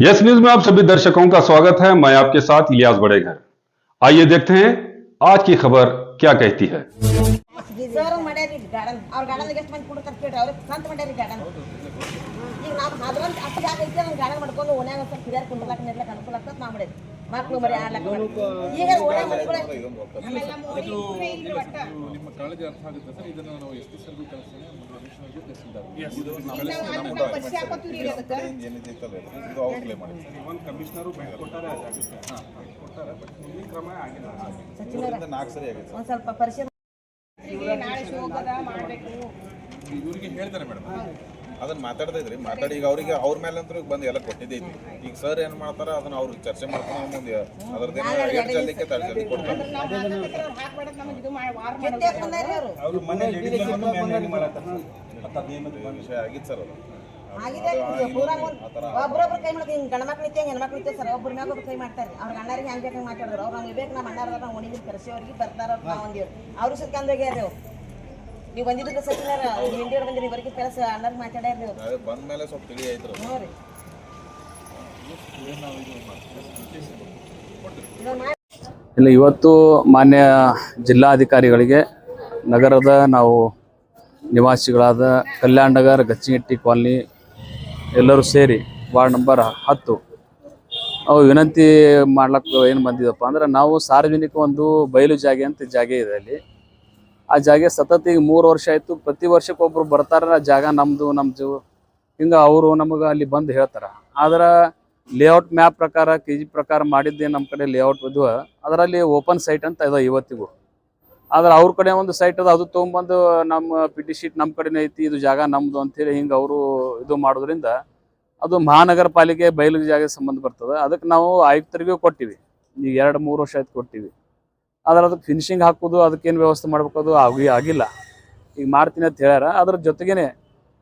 Yes news में आप सभी दर्शकों का स्वागत है। मैं आपके साथ इलियास बड़ेघर। आइए देखते हैं आज की खबर क्या कहती है। ಮಕ್ಕಳು ಮರಿ ಆಡ್ಲಕ್ಕ ಈಗ ಓಣೆ ಮಕ್ಕಳು ನಿಮ್ಮ ಕಾಳಜಿ ಅರ್ಥ ಆಗುತ್ತೆ ಸರ್. ಇದನ್ನ ನಾವು ಎಷ್ಟು ಸರ್ಗೂ ಕಳಿಸ್ತಾನೆ ಕಮಿಷನರ್ಗೂ ಕಮಿಷನರು ಕೊಟ್ಟಾರೆ ಕೊಟ್ಟಾರೆ ಬಟ್ ಈ ಕ್ರಮ ಆಗಿಲ್ಲ. 4 ಸರಿ ಆಗಿದೆ ಒಂದು ಸ್ವಲ್ಪ ಪರಿಶೀಲನೆ ನಾಳೆ ಶೋಕದ ಮಾಡಬೇಕು ಇವರಿಗೆ ಹೇಳ್ತಾರೆ ಮೇಡಮ್. ಅದನ್ನ ಮಾತಾಡ್ತಾ ಇದ್ರಿ ಮಾತಾಡಿ ಈಗ ಅವರಿಗೆ ಅವ್ರ ಮೇಲೆ ಅಂತೂ ಬಂದು ಎಲ್ಲ ಕೊಟ್ಟಿದ್ದೈತಿ. ಈಗ ಸರ್ ಏನ್ ಮಾಡ್ತಾರ ಅದನ್ನ ಅವ್ರು ಚರ್ಚೆ ಮಾಡ್ಕೊಂಡು ಮುಂದೆ ಅದರದೇನೋ ಜಲ್ದಿಕ್ಕೆ ಜಲ್ದಿ ಕೊಡ್ತಾರೆ. ವಿಷಯ ಆಗಿತ್ತು ಸರ್ ಅದು ಒಬ್ಬರೊಬ್ರು ಕೈ ಮಾಡ್ತೀವಿ. ಗಂಡ್ಮಕ್ಳು ಇತ್ತೆ ಹೆಣ್ಮಕ್ಳು ಇತ್ತೆ ಸರ್. ಒಬ್ಬರ ಮ್ಯಾಗ ಒಬ್ರು ಕೈ ಮಾಡ್ತಾರೆ. ಅವ್ರ ಅಣ್ಣರಿಗೆ ಹೆಂಗ್ ಬೇಕಾಗಿ ಮಾತಾಡಿದ್ರು. ಅವ್ರು ಹಂಗೆ ಬೇಕು ನಮ್ಮ ಅಣ್ಣಾರ ನಾವು ಒಣಗಿನ ಕರೆಸಿ ಅವ್ರಿಗೆ ಬರ್ತಾರ ನಾವು ಒಂದಿವ್ರು ಅವ್ರು ಸುತ್ಕೊಂಡೋಗ್ಯಾರ. ನೀವು ಬಂದಿದ್ದಕ್ಕೆ ಸಚಿವರ ಹಿಂದಿಯವ್ರು ಬಂದಿರಿ ಇವರಿಗೆ ಕೆಲಸ ಅಣ್ಣರಿಗೆ ಮಾತಾಡ್ಯಾರ. ನೀವು ಬಂದ ಮೇಲೆ ಸ್ವಲ್ಪ ತಿಳಿ ಆಯ್ತು ನೋಡ್ರಿ. ಇಲ್ಲ, ಇವತ್ತು ಮಾನ್ಯ ಜಿಲ್ಲಾಧಿಕಾರಿಗಳಿಗೆ ನಗರದ ನಾವು ನಿವಾಸಿಗಳಾದ ಕಲ್ಯಾಣ ನಗರ ಗಚ್ಚಿಗೆಟ್ಟಿ ಕಾಲನಿ ಎಲ್ಲರೂ ಸೇರಿ ವಾರ್ಡ್ ನಂಬರ್ 10 ಅವು ವಿನಂತಿ ಮಾಡ್ಲಿಕ್ಕೆ ಏನು ಬಂದಿದ್ದಪ್ಪ ಅಂದ್ರೆ, ನಾವು ಸಾರ್ವಜನಿಕ ಒಂದು ಬಯಲು ಜಾಗೆ ಅಂತ ಜಾಗೆ ಇದೆ ಅಲ್ಲಿ. ಆ ಜಾಗೆ ಸತತ ಈಗ 3 ವರ್ಷ ಆಯಿತು. ಪ್ರತಿ ವರ್ಷಕ್ಕೊಬ್ಬರು ಬರ್ತಾರೆ, ಜಾಗ ನಮ್ಮದು ಹಿಂಗೆ ಅವರು ನಮಗೆ ಅಲ್ಲಿ ಬಂದು ಹೇಳ್ತಾರೆ. ಆದ್ರೆ ಲೇಔಟ್ ಮ್ಯಾಪ್ ಪ್ರಕಾರ KG ಪ್ರಕಾರ ಮಾಡಿದ್ದೆ ನಮ್ಮ ಕಡೆ ಲೇಔಟ್ ಇದು ಅದರಲ್ಲಿ ಓಪನ್ ಸೈಟ್ ಅಂತ ಇದೆ ಇವತ್ತಿಗೂ. ಆದ್ರೆ ಅವ್ರ ಕಡೆ ಒಂದು ಸೈಟ್ ಅದ, ಅದು ತೊಗೊಂಬಂದು ನಮ್ಮ PT ಶೀಟ್ ನಮ್ಮ ಕಡೆನೇ ಐತಿ, ಇದು ಜಾಗ ನಮ್ಮದು ಅಂತೇಳಿ ಹಿಂಗೆ ಅವರು ಇದು ಮಾಡೋದ್ರಿಂದ ಅದು ಮಹಾನಗರ ಪಾಲಿಕೆ ಬಯಲು ಜಾಗ ಸಂಬಂಧ ಬರ್ತದೆ. ಅದಕ್ಕೆ ನಾವು ಆಯುಕ್ತರಿಗೂ ಕೊಟ್ಟಿವಿ. ಈಗ 2-3 ವರ್ಷ ಆಯ್ತು ಕೊಟ್ಟಿವಿ. ಆದ್ರೆ ಅದಕ್ಕೆ ಫಿನಿಶಿಂಗ್ ಹಾಕೋದು ಅದಕ್ಕೇನು ವ್ಯವಸ್ಥೆ ಮಾಡ್ಬೇಕು ಅದು ಆಗಿಲ್ಲ. ಈಗ ಮಾಡ್ತೀನಿ ಅಂತ ಹೇಳ್ಯಾರ. ಅದ್ರ ಜೊತೆಗೇನೆ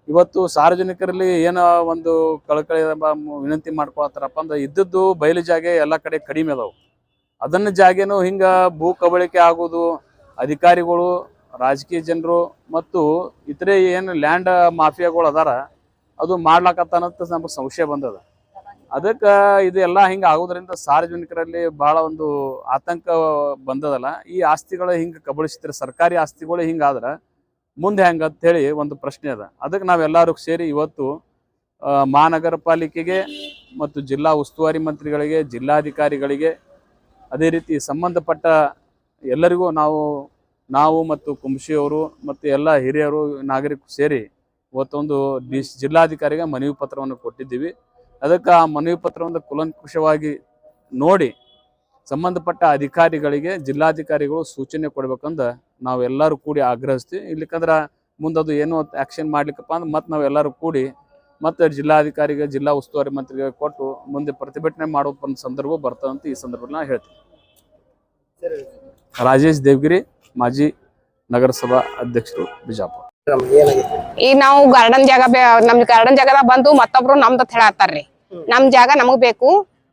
ಇವತ್ತು ಸಾರ್ವಜನಿಕರಲ್ಲಿ ಏನೋ ಒಂದು ಕಳಕಳಿ ವಿನಂತಿ ಮಾಡ್ಕೊಳತ್ತಾರಪ್ಪ ಅಂದ್ರೆ, ಇದ್ದದ್ದು ಬಯಲು ಜಾಗೆ ಎಲ್ಲ ಕಡೆ ಕಡಿಮೆ ಅದಾವು. ಅದನ್ನ ಜಾಗೇನು ಹಿಂಗೆ ಭೂ ಕಬಳಿಕೆ ಆಗೋದು, ಅಧಿಕಾರಿಗಳು, ರಾಜಕೀಯ ಜನರು ಮತ್ತು ಇತರೆ ಏನು ಲ್ಯಾಂಡ್ ಮಾಫಿಯಾಗಳು ಅದಾರ ಅದು ಮಾಡ್ಲಾಕತ್ತಾನಂತ ನಮಗೆ ಸಂಶಯ ಬಂದದ. ಅದಕ್ಕೆ ಇದೆಲ್ಲ ಹಿಂಗೆ ಆಗೋದ್ರಿಂದ ಸಾರ್ವಜನಿಕರಲ್ಲಿ ಭಾಳ ಒಂದು ಆತಂಕ ಬಂದದಲ್ಲ. ಈ ಆಸ್ತಿಗಳು ಹಿಂಗೆ ಕಬಳಿಸ್ತಾರೆ, ಸರ್ಕಾರಿ ಆಸ್ತಿಗಳು ಹಿಂಗಾದ್ರೆ ಮುಂದೆ ಹೆಂಗೆ ಅಂತೇಳಿ ಒಂದು ಪ್ರಶ್ನೆ ಅದ. ಅದಕ್ಕೆ ನಾವೆಲ್ಲರೂ ಸೇರಿ ಇವತ್ತು ಮಹಾನಗರ ಪಾಲಿಕೆಗೆ ಮತ್ತು ಜಿಲ್ಲಾ ಉಸ್ತುವಾರಿ ಮಂತ್ರಿಗಳಿಗೆ, ಜಿಲ್ಲಾಧಿಕಾರಿಗಳಿಗೆ, ಅದೇ ರೀತಿ ಸಂಬಂಧಪಟ್ಟ ಎಲ್ಲರಿಗೂ ನಾವು ಮತ್ತು ಕುಂಶಿಯವರು ಮತ್ತು ಎಲ್ಲ ಹಿರಿಯರು ನಾಗರಿಕರು ಸೇರಿ ಇವತ್ತೊಂದು ಜಿಲ್ಲಾಧಿಕಾರಿಗೆ ಮನವಿ ಪತ್ರವನ್ನು ಕೊಟ್ಟಿದ್ದೀವಿ. ಅದಕ್ಕೆ ಆ ಮನವಿ ಪತ್ರವನ್ನು ಕೂಲಂಕುಷವಾಗಿ ನೋಡಿ ಸಂಬಂಧಪಟ್ಟ ಅಧಿಕಾರಿಗಳಿಗೆ ಜಿಲ್ಲಾಧಿಕಾರಿಗಳು ಸೂಚನೆ ಕೊಡ್ಬೇಕಂದ ನಾವೆಲ್ಲರೂ ಕೂಡಿ ಆಗ್ರಹಿಸ್ತೀವಿ. ಇಲ್ಲಿಕಂದ್ರೆ ಮುಂದೆ ಅದು ಏನೋ ಆ್ಯಕ್ಷನ್ ಮಾಡ್ಲಿಕ್ಕಪ್ಪ ಅಂದ್ರೆ ಮತ್ತೆ ನಾವೆಲ್ಲರೂ ಕೂಡಿ ಮತ್ತೆ ಜಿಲ್ಲಾಧಿಕಾರಿಗೆ, ಜಿಲ್ಲಾ ಉಸ್ತುವಾರಿ ಮಂತ್ರಿಗೆ ಕೊಟ್ಟು ಮುಂದೆ ಪ್ರತಿಭಟನೆ ಮಾಡೋ ಒಂದು ಸಂದರ್ಭ ಬರ್ತದಂತ ಈ ಸಂದರ್ಭದಲ್ಲಿ ನಾನು ಹೇಳ್ತೀನಿ. ರಾಜೇಶ್ ದೇವಗಿರಿ, ಮಾಜಿ ನಗರಸಭಾ ಅಧ್ಯಕ್ಷರು, ಬಿಜಾಪುರ. ಈಗ ನಾವು ಗಾರ್ಡನ್ ಜಾಗ ನಮ್ ಗಾರ್ಡನ್ ಜಾಗದಾಗ ಬಂದು ಮತ್ತೊಬ್ರು ನಮ್ದು ಹೇಳತ್ತಾರ್ರಿ. ನಮ್ ಜಾಗ ನಮಗ್ ಬೇಕು,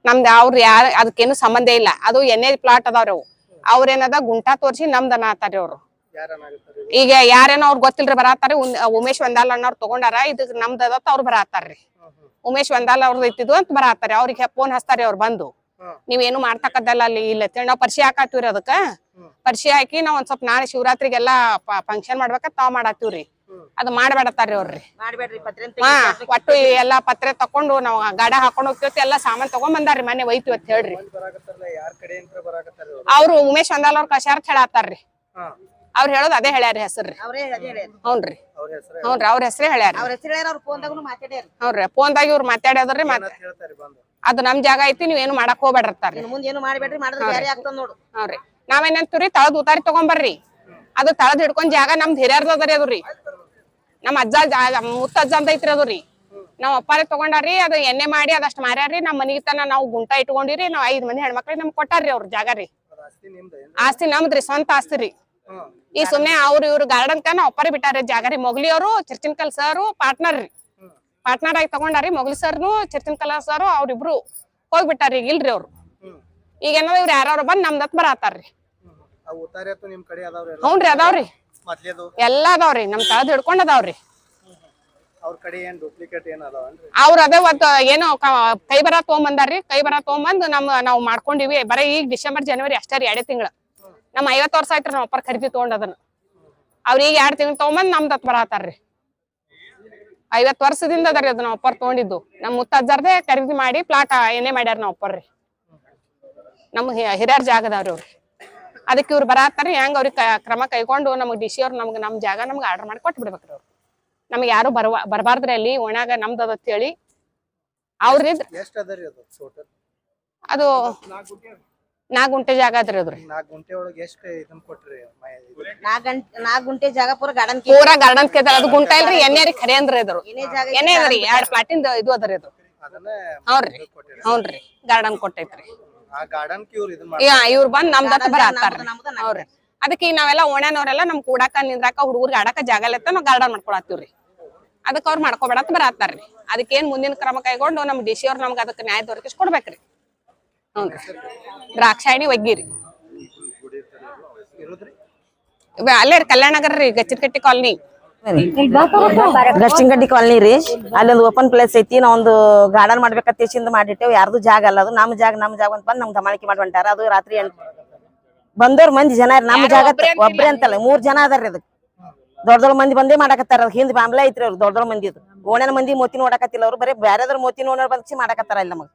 ನಮ್ದು ಅವ್ರ ಅದಕ್ಕೇನು ಸಂಬಂಧ ಇಲ್ಲ. ಅದು NA ಪ್ಲಾಟ್ ಅದಾವ್ರಿ. ಅವ್ರೇನದ ಗುಂಟಾ ತೋರಿಸಿ ನಮ್ದು ಅನ್ನತಾರ್ರಿ ಅವ್ರು. ಈಗ ಯಾರೇನೋ ಅವ್ರು ಗೊತ್ತಿಲ್ರಿ ಬರತ್ತಾರಿ. ಉಮೇಶ್ ವಂದಾಲ್ ಅನ್ನೋರು ತಗೊಂಡಾರ, ಇದಕ್ ನಮ್ದು ಅದತ್ತ ಅವ್ರು ಬರತ್ತಾರ್ರಿ. ಉಮೇಶ್ ವಂದಾಲ್ ಅವ್ರದ್ದು ಇತ್ತಿದ್ವು ಅಂತ ಬರತ್ತಾರಿ. ಅವ್ರಿಗೆ ಫೋನ್ ಹಚ್ತಾರಿ ಅವ್ರು ಬಂದು, ನೀವೇನು ಮಾಡ್ತಕ್ಕದ್ದಲ್ಲ ಅಲ್ಲಿ ಇಲ್ಲ ನಾವ್ ಪರಿಚಯ ಹಾಕತ್ತೀವ್ರಿ. ಅದಕ್ಕ ಪರಿಚಯ ಹಾಕಿ ನಾವ್ ಒಂದ್ ಸ್ವಲ್ಪ ನಾಳೆ ಶಿವರಾತ್ರಿಗೆಲ್ಲಾ ಫಂಕ್ಷನ್ ಮಾಡ್ಬೇಕ ತಾವ್ ಮಾಡತ್ತೀವ್ರಿ. ಅದು ಮಾಡ್ಬೇಡತ್ತಾರ್ರಿ ಅವ್ರಿ. ಒಟ್ಟು ಎಲ್ಲಾ ಪತ್ರೆ ತಕೊಂಡು ನಾವ್ ಗಾಡಿ ಹಾಕೊಂಡ್ ಹೋಗ್ತಿವತ್ತಿ ಎಲ್ಲಾ ಸಾಮಾನ್ ತಗೊಂಡ್ ಬಂದಾರ್ರಿ. ಮನೆ ಒಯ್ತಿವಿ ಅಂತ ಹೇಳ್ರಿ. ಅವ್ರು ಉಮೇಶ್ ವಂದಾಲ್ ಅವ್ರ ಕಶಾರ ಹೇಳತ್ತಾರ್ರಿ. ಅವ್ರು ಹೇಳೋದು ಅದೇ ಹೇಳ್ಯಾರಿ ಹೆಸರ್ರಿ. ಹೌನ್ರಿ ಅವ್ರ ಹೆಸರೇ ಹೇಳ್ಯಾರ. ಹೌನ್ರಿ ಫೋನ್ದಾಗ ಇವ್ರು ಮಾತಾಡ್ಯಾದ್ರಿ. ಅದು ನಮ್ ಜಾಗ ಐತಿ, ನೀವ್ ಏನು ಮಾಡಕ್ ಹೋಗ್ಬೇಡ್ರಿ. ಹೌದ್ರಿ ನಾವೇನಂತೀವ್ರಿ, ತಳದ್ ಉತಾರಿ ತಗೊಂಬರ್ರಿ. ಅದು ತಳದ್ ಹಿಡ್ಕೊಂಡ್ ಜಾಗ ನಮ್ದು ಹಿರಿಯರ್ದದ್ರಿ. ಅದ್ರಿ ನಮ್ ಅಜ್ಜ ಮುತ್ತಜ್ಜ ಅಂತ ಐತ್ರಿ ಅದ್ರಿ. ನಾವ್ ಅಪ್ಪಾರೇ ತಗೊಂಡಾರಿ. ಅದು ಎಣ್ಣೆ ಮಾಡಿ ಅದಷ್ಟ್ ಮಾರ್ಯಾರ್ರಿ. ನಮ್ ಮನಿಗೆ ತನ ನಾವು ಗುಂಟ ಇಟ್ಕೊಂಡಿರಿ. ನಾವ್ 5 ಮಂದಿ ಹೆಣ್ಮಕ್ಳಿಗೆ ನಮ್ಗೆ ಕೊಟ್ಟಾರ್ರಿ ಅವ್ರ ಜಾಗ ರೀ. ಆಸ್ತಿ ನಮ್ದ್ರಿ, ಸ್ವಂತ ಆಸ್ತಿ ರೀ. ಈ ಸುಮ್ನೆ ಇವ್ರು ಗಾರ್ಡನ್ ನಾವ್ ಅಪ್ಪಾರಿ ಬಿಟ್ಟಾರಿ ಜಾಗ ರೀ. ಮೊಗ್ಲಿ ಅವರು ಚಿರ್ಚಿನ್ಕಲ್ ಸರ್ ಪಾರ್ಟ್ನರ್ ರೀ. ಪಾರ್ಟ್ನರ್ ಆಗಿ ತಗೊಂಡಾರಿ. ಮೊಗ್ಲಿ ಸರ್ನು ಚಿರ್ಚಿನ್ಕಲ್ ಸರ್ ಅವ್ರಿಬ್ರು ಹೋಗ್ಬಿಟ್ಟಾರಿ. ಈಗ ಇಲ್ರಿ ಅವ್ರು. ಈಗ ಏನಾದ್ರು ಇವ್ರು ಯಾರು ಬಂದ್ ನಮ್ದತ್ ಬರತ್ತಾರ್ರಿ. ಹ್ಞೂನ್ರಿ ಅದಾವ್ರಿ. ಎಲ್ಲಾ ಅದಾವ್ರಿ. ನಮ್ ತಳದ್ ಹಿಡ್ಕೊಂಡ್ ಅದಾವ್ರಿ. ಅವ್ರ ಕಡೆ ಏನ್ ಡೂಪ್ಲಿಕೇಟ್ ಏನ್ ಅದಾವನ್ರಿ? ಅವ್ರ ಅದ ಏನೋ ಕೈ ಬರ ತಗೊಂಬಂದಾರ್ರಿ. ಕೈ ಬರ ತಗೊಂಬಂದ್ ನಾವ್ ಮಾಡ್ಕೊಂಡಿವಿ. ಬರೀ ಈಗ ಡಿಸೆಂಬರ್ ಜನವರಿ ಅಷ್ಟೇ ರೀ 2 ತಿಂಗಳ. ನಮ್ 50 ವರ್ಷ ಆಯ್ತ್ರಿ ನಾವ್ ಅಪ್ಪರ್ ಖರೀದಿ ತಗೊಂಡ್ ಅದನ್ನ. ಅವ್ರ ಈಗ 2 ತಿಂಗಳು ತಗೊಂಬಂದ್ ನಮ್ದು ಬರತಾರ್ರಿ. 50 ವರ್ಷದಿಂದ ಅದರಿ ಅದು ನಾವ್ ಅಪ್ಪರ್ ತಗೊಂಡಿದ್ದು. ನಮ್ ಮುತ್ತಜ್ಜರ್ದೇ ಖರೀದಿ ಮಾಡಿ ಪ್ಲಾಟ್ ಏನೇ ಮಾಡ್ಯಾರ ನಾವ್ ಅಪ್ಪರ್ರಿ. ನಮ್ ಹಿರಿಯರ್ ಜಾಗದವ್ರಿ ಅವ್ರಿ. ಅದಕ್ಕೆ ಇವ್ರು ಬರತ್ತಾರ್ರಿ. ಹೆಂಗ್ ಅವ್ರಿಗೆ ಕ್ರಮ ಕೈಗೊಂಡು ನಮಗ್ ಡಿಸಿ ಅವ್ರು ನಮ್ ಜಾಗ ನಮ್ಗೆ ಆರ್ಡರ್ ಮಾಡಿ ಕೊಟ್ಟು ಬಿಡ್ಬೇಕ್ರಿ ಅವ್ರು. ನಮ್ಗೆ ಯಾರು ಬರಬಾರ್ದ್ರಿ ಅಲ್ಲಿ ಓಣ್ಯಾಗ ನಮ್ದು ಅದ ಹೇಳಿ ಅವ್ರಿದ್ ಎಷ್ಟ್ ಅದರಿ ಅದು ಟೋಟಲ್? ಅದು 4 ಗುಂಟೆ ಜಾಗ ಅದ್ರಿ ಅದ್ರಿ. 4 ಗುಂಟೆ ಒಳಗೆ ಎಷ್ಟು ಇದನ್ನ ಕೊಟ್ರಿ? 4 ಗುಂಟೆ ಜಾಗ ಪೂರ ಗಾರ್ಡನ್ ಪೂರಾ ಗಾರ್ಡನ್ ಕೇಳ್ತಾರ. ಅದು ಗುಂಟ ಇಲ್ರಿ, ಎಣ್ಣೆ ರೀ, ಖರೆ ಅಂದ್ರಿ ಅದ್ರ ಎಣ್ಣೆ ಅದ್ರಿ. 2 ಪ್ಲಾಟಿಂದ ಇದು ಅದರಿ ಅದು. ಅದನ್ನ ಹೌನ್ರಿ ಗಾರ್ಡನ್ ಕೊಟ್ಟೈತ್ರಿ. ಆ ಗಾರ್ಡನ್ ಗೆ ಇವ್ರು ಇದನ್ನ ಇವ್ರು ಬಂದ್ ನಮ್ದತ್ತ ಬರತ್ತಾರ್ರಿ. ಅವ್ರಿ ಅದಕ್ಕೆ ನಾವೆಲ್ಲ ಓಣ್ಯಾನವ್ರೆಲ್ಲ ನಮ್ ಕೂಡಾಕ ನಿಂದ್ರಾಕ ಹುಡುಗರ್ಗೆ ಆಡಾಕ ಜಾಗ ಇಲ್ಲತ್ತ ನಾವ್ ಗಾರ್ಡನ್ ಮಾಡ್ಕೊಳತ್ತೀವ್ರಿ. ಅದಕ್ಕೆ ಅವ್ರು ಮಾಡ್ಕೋಬೇಡ ಅಂತ ಬರತ್ತಾರ್ರಿ. ಅದಕ್ಕೇನ್ ಮುಂದಿನ ಕ್ರಮ ಕೈಗೊಂಡು ನಮ್ ಡಿಸಿ ಅವ್ರು ನಮ್ಗೆ ಅದಕ್ಕೆ ನ್ಯಾಯ ದೊರಕಿಸಿ ಕೊಡ್ಬೇಕ್ರಿ. ಹ್ಞೂನ್ರಿ. ದ್ರಾಕ್ಷಾಯಣಿ ಒಗ್ಗಿರಿ ಅಲ್ಲೇ ರೀ, ಕಲ್ಯಾಣ ನಗರ ರೀ, ಗಚ್ಚಿನಕಟ್ಟಿ ಕಾಲನಿ. ಗಚ್ಚಿನಕಟ್ಟಿ ಕಾಲನಿ ರೀ. ಅಲ್ಲಿ ಒಂದು ಓಪನ್ ಪ್ಲೇಸ್ ಐತಿ. ನಾವ್ ಒಂದು ಗಾರ್ಡನ್ ಮಾಡ್ಬೇಕಂತ ಮಾಡಿಟ್ಟೇವ್. ಯಾರ್ದು ಜಾಗ ಅಲ್ಲ ಅದು. ನಮ್ ಜಾಗ ಅಂತ ಬಂದ್ ನಮ್ ಧಮಾಳಿಕೆ ಮಾಡಿ ಹೊಂಟಾರ. ಅದು ರಾತ್ರಿ ಬಂದವ್ರ ಮಂದಿ ಜನ ನಮ್ ಜಾಗ ಒಬ್ರೇ ಅಂತಲ್ಲ 3 ಜನ ಅದಾರ್ರಿ. ಅದಕ್ಕೆ ದೊಡ್ಡ ಮಂದಿ ಬಂದೇ ಮಾಡಕತ್ತಾರ. ಅದ್ ಹಿಂದ್ ಬಾಂಬ್ಲೆ ಐತ್ರಿ ಅವ್ರು ದೊಡ್ಡ ಮಂದಿ. ಓಣ್ಯಾನ ಮಂದಿ ಮೋತಿ ನೋಡಕತ್ತಿಲ್ಲ ಅವ್ರು. ಬರೀ ಬ್ಯಾರೆದ್ರ ಮೋತಿ ನೋಡೋರ್ ಬಂದ್ಸಿ ಮಾಡಕತ್ತಾರ. ಇಲ್ಲಿ ನಮಗ್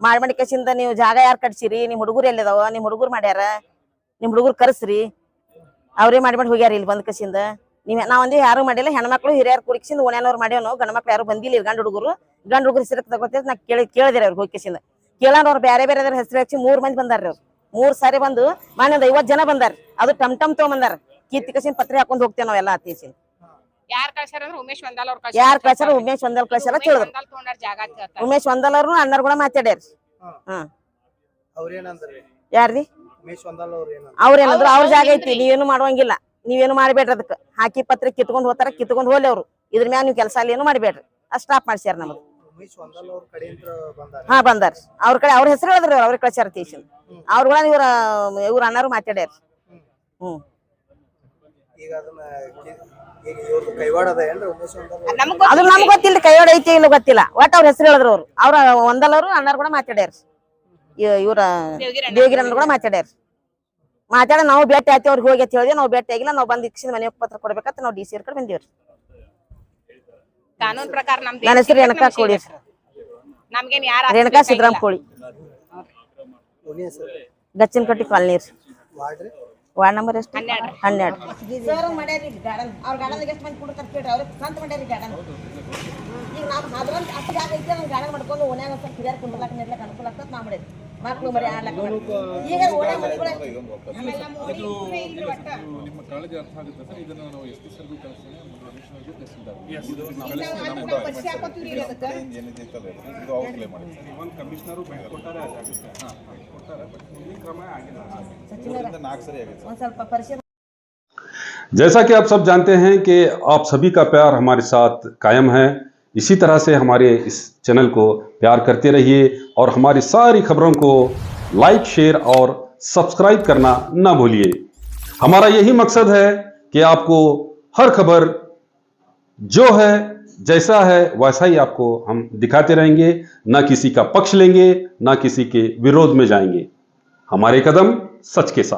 ಮಾಡಿ ಕಸಿಂದ ನೀವು ಜಾಗ ಯಾರು ಕಟ್ಸಿರಿ, ನಿಮ್ ಹುಡುಗರು ಎಲ್ಲಿದಾವ, ನಿಮ್ ಹುಡುಗರು ಮಾಡ್ಯಾರ, ನಿಮ್ ಹುಡುಗರು ಕರ್ಸ್ರಿ, ಅವ್ರೇ ಮಾಡಿ ಹೋಗ್ಯಾರ ಇಲ್ಲಿ ಬಂದ್ ಕಸಿಂದ. ನಾವಂದಿ ಯಾರು ಮಾಡಿಲ್ಲ. ಹೆಣ್ಮಕ್ಳು ಹಿರಿಯರು ಕುಡಿಸಿಂದ ಓಣ್ಯಾನವ್ರು ಮಾಡ್ಯಾವ. ಗಂಡ ಮಕ್ಳು ಯಾರು ಬಂದಿಲ್ಲ. ಗಂಡ ಹುಡುಗರು ಹೆಸರು ತಗೋತ ನಾ ಕೇಳಿದಿರ ಅವ್ರಿಗೆ ಹೋಗಿಸಿಂದ ಕೇಳಾರ. ಅವ್ರು ಬೇರೆ ಬೇರೆ ಹೆಸರು ಹಚ್ಚಿ 3 ಮಂದಿ ಬಂದಾರ್ರಿ. ಅವ್ರು 3 ಸಾರಿ ಬಂದು ಮನೆ 50 ಜನ ಬಂದಾರ. ಅದು ಟಮ್ ತಗೊಂಬಂದಾರ. ಕೀರ್ತಿ ಕಸಿನ್ ಪತ್ರೆ ಹಾಕೊಂಡ್ ಹೋಗ್ತೇವೆ ನಾವೆಲ್ಲ ಅತ್ತೀಸಿ. ಯಾರ್ ಕಳ್ಸಾರ ಅಂದ್ರೆ ಉಮೇಶ್ ವಂದಾಲ್ ಅವ್ರ ಯಾರ್ ಕಳ್ಸಾರ? ಉಮೇಶ್ ವಂದಾಲ್ ಕಳ್ಸಾರ ಕೇಳಿದ್ರು. ಉಮೇಶ್ ವಂದಾಲ್ ಅವ್ರು ಅಣ್ಣಾರ್ ಕೂಡ ಮಾತಾಡ್ಯಾರ. ಅವ್ರೇನಂದ್ರಿ? ಯಾರ್ರಿ? ಉಮೇಶ್ ವಂದಾಲ್ ಅವ್ರೇನಂದ್ರು ಅವ್ರ ಜಾಗ ಐತಿ, ನೀವೇನು ಮಾಡುವಂಗಿಲ್ಲ, ನೀವೇನು ಮಾಡ್ಬೇಡ್ರಿ. ಅದಕ್ಕೆ ಹಾಕಿ ಪತ್ರೆ ಕಿತ್ಕೊಂಡ್ ಹೋಗ್ತಾರ. ಕಿತ್ಕೊಂಡ್ ಹೋಗ್ಲಿ ಅವ್ರು. ಇದ್ರ ಮ್ಯಾಗ ನೀವು ಕೆಲಸ ಅಲ್ಲಿ ಏನು ಮಾಡ್ಬೇಡ್ರಿ. ಅಷ್ಟ್ ಸ್ಟಾಪ್ ಮಾಡ್ಸ್ಯಾರ ನಮ್ದು. ಉಮೇಶ್ ವಂದಾಲ್ ಅವ್ರ ಕಡೆಯಿಂದ ಬಂದಾರ? ಹಾ ಬಂದಾರ. ಅವ್ರ ಕಡೆ ಅವ್ರ ಹೆಸರು ಹೇಳಿದ್ರಿ. ಅವ್ರಿಗೆ ಕಳ್ಸಾರ ತೀಶನ್. ಅವ್ರ ಕೂಡ ಇವ್ರ ಅಣ್ಣಾರು ಮಾತಾಡ್ಯಾರ. ಈಗ ಅದನ್ನ ಇವ್ರದ್ದು ಕೈವಾಡ ಅದ ಏನ್ರಿ ಉಮೇಶ್ ವಂದಾಲ್? ಅದು ನಮ್ಗೆ ಗೊತ್ತಿಲ್ಲ ಕೈವಾಡ ಐತಿ ಇಲ್ಲ ಗೊತ್ತಿಲ್ಲ. ಒಟ್ಟು ಅವ್ರ ಹೆಸರು ಹೇಳಿದ್ರು ಅವ್ರು. ಅವ್ರ ವಂದಾಲ್ ಅವರು ಅಣ್ಣಾರು ಕೂಡ ಮಾತಾಡ್ಯಾರ. ಇವ್ರ ದೇವಗಿರಿ ಅಣ್ಣ ಕೂಡ ಮಾತಾಡ್ಯಾರ. ಮಾತಾಡ ನಾವು ಭೇಟಿ ಆಯ್ತಿ. ಅವ್ರಿಗೆ ಹೋಗಿ ಅಂತ ಹೇಳಿದ್ವಿ. ನಾವು ಭೇಟಿ ಆಗಿಲ್ಲ. ನಾವು ಬಂದ್ ಇಕ್ಷಿಂದ ಮನೆ ಪತ್ರ ಕೊಡ್ಬೇಕಂತ ನಾವು ಡಿ ಸಿ ಕಡೆ ಬಂದಿವ್ರಿ. ಕಾನೂನು ಪ್ರಕಾರ ನನ್ನ ಹೆಸರು ರೇಣುಕಾ ಕೋಳಿ. ನಮ್ಗೇನ್ ಯಾರ ರೇಣುಕಾ ಸಿದ್ದರಾಮ್ ಕೋಳಿ. ಗಚ್ಚಿನಕಟ್ಟಿ ಕಾಲನಿ ರೀ. ವಾರ್ಡ್ ನಂಬರ್ ಎಷ್ಟು? 12. ಸರ್ ಮಾಡ್ಯಾರಿ ಗಾರ್ಡನ್. ಅವ್ರ ಗಾರ್ಡನ್ ಎಷ್ಟು ಮಂದಿ ಕೊಡ್ತಾರ ಕೇಳ್ರಿ. ಅವ್ರಿಗೆ ಸ್ವಂತ ಮಾಡ್ಯಾರಿ ಗಾರ್ಡನ್. ಈಗ ನಾವು ಅದ್ರಂತ ಅಷ್ಟು ಜಾಗ ಐತಿ. ಅದನ್ನ ಗಾರ್ಡನ್ ಮಾಡ್ಕೊಂಡು ಓಣ್ಯಾಗ ಸ್ವಲ್ಪ ಹಿರಿಯರ್ ಕುಂಡ್ರಲಾಕ ನಿರ್ಲಾಕ ಅನುಕೂಲ ಆಗ್ತದೆ. ನಾವು ಮಾಡಿದ್ವಿ. ಮಕ್ಳು ಮರಿ ಆಡ್ಲಾಕ ಈಗ ಓಣ್ಯಾಗ ಮರಿಗಳ ನಿಮ್ಮ ಕಾಳಜಿ ಅರ್ಥ ಆಗುತ್ತೆ ಸರ್. ಇದನ್ನ ನಾವು ಎಸ್ ಪಿ ಸರ್ಗೂ ಕಳಿಸ್ತೀನಿ, ಕಮಿಷನರ್ ಕೊಟ್ಟಾರೆ ಆ ಜಾಗಕ್ಕೆ ಕೊಟ್ಟಾರೆ. ಬಟ್ ಮುಂದಿನ ಕ್ರಮ ಆಗಿಲ್ಲ. 4 ಸರಿ ಆಗಿದೆ. ಒಂದ್ ಸ್ವಲ್ಪ ಪರಿಶೀಲನೆ. जैसा कि आप सब जानते हैं कि आप सभी का प्यार हमारे साथ कायम है। इसी तरह से हमारे इस चैनल को प्यार करते रहिए और हमारी सारी खबरों को लाइक, शेयर और सब्सक्राइब करना ना भूलिए। हमारा यही मकसद है कि आपको हर खबर जो है जैसा है वैसा ही आपको हम दिखाते रहेंगे। ना किसी का पक्ष लेंगे, ना किसी के विरोध में जाएंगे। हमारे कदम सच के साथ।